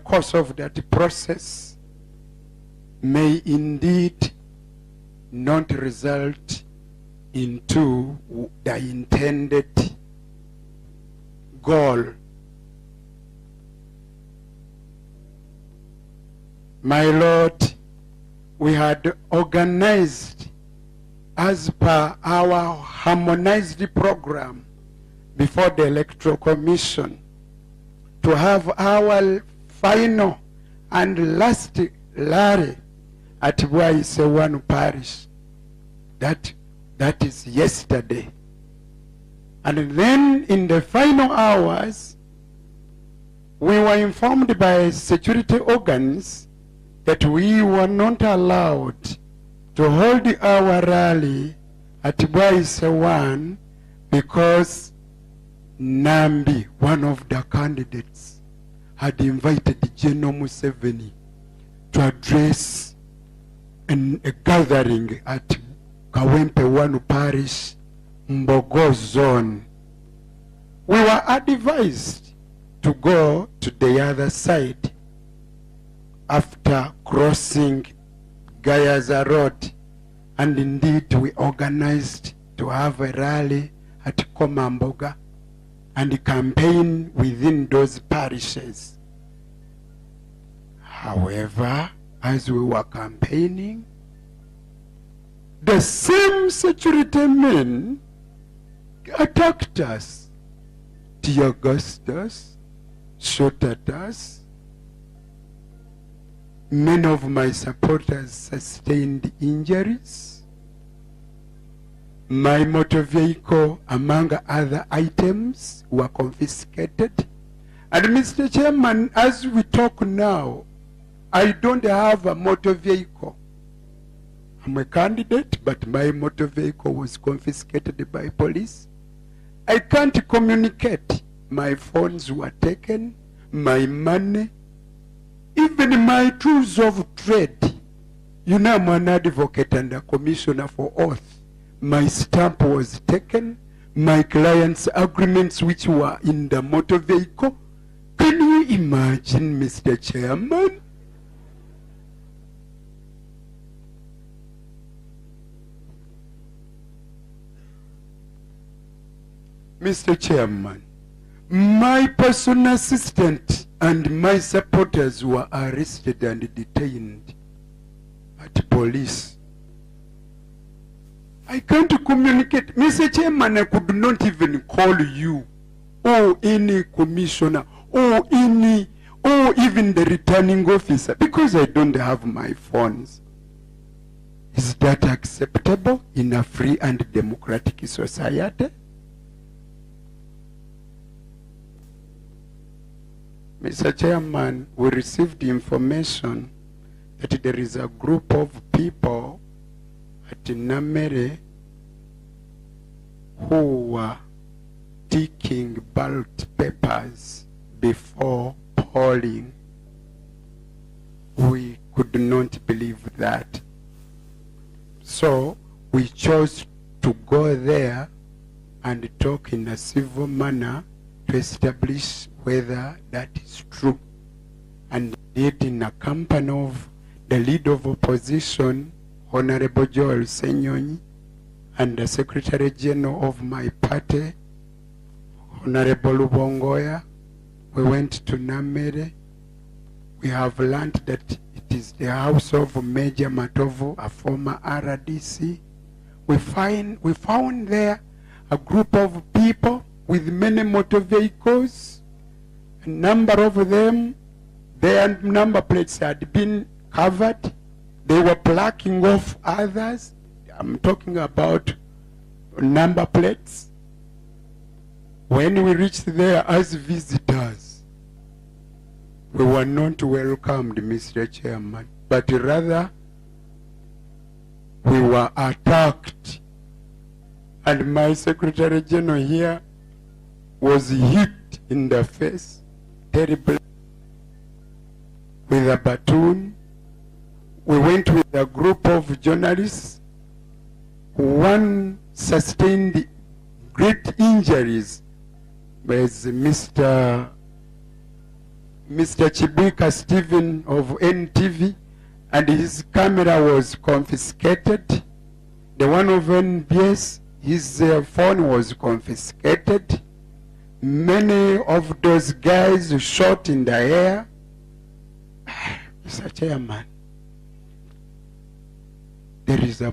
course of that process may indeed not result into the intended goal. My Lord, we had organized as per our harmonized program before the Electoral Commission to have our final and last rally at Byabakama Parish. That is yesterday. And then in the final hours, we were informed by security organs that we were not allowed to hold our rally at Byabakama because Nambi, one of the candidates, had invited General Museveni to address a gathering at Kawempe 1 Parish, Mbogo Zone. We were advised to go to the other side after crossing Gayaza Road, and indeed we organized to have a rally at Komamboga and campaign within those parishes. However, as we were campaigning, the same security men attacked us, tear gassed us, shot at us. Many of my supporters sustained injuries. My motor vehicle, among other items, were confiscated. And Mr. Chairman, as we talk now, I don't have a motor vehicle. I'm a candidate, but my motor vehicle was confiscated by police. I can't communicate. My phones were taken, my money, even my tools of trade. You know, I'm an advocate and a commissioner for oath. My stamp was taken, my client's agreements which were in the motor vehicle. Can you imagine, Mr. Chairman? Mr. Chairman, my personal assistant and my supporters were arrested and detained at police. I can't communicate. Mr. Chairman, I could not even call you or any commissioner or even the returning officer because I don't have my phones. Is that acceptable in a free and democratic society? Mr. Chairman, we received information that there is a group of people at Namere who were taking ballot papers before polling. We could not believe that. So we chose to go there and talk in a civil manner to establish whether that is true. And indeed, in a company of the leader of opposition, Honorable Joel Senyonyi, and the Secretary General of my party, Honorable Lubongoya, we went to Namere. We have learned that it is the house of Major Matovu, a former RDC. We found there a group of people with many motor vehicles. A number of them, their number plates had been covered. They were blocking off others. I'm talking about number plates. When we reached there as visitors, we were not welcomed, Mr. Chairman, but rather we were attacked. And my Secretary General here was hit in the face terribly with a baton. We went with a group of journalists. One sustained great injuries, as Mr. Mr. Chibika Stephen of NTV, and his camera was confiscated. The one of NBS, his phone was confiscated. Many of those guys shot in the air. Mr. Chairman, there is a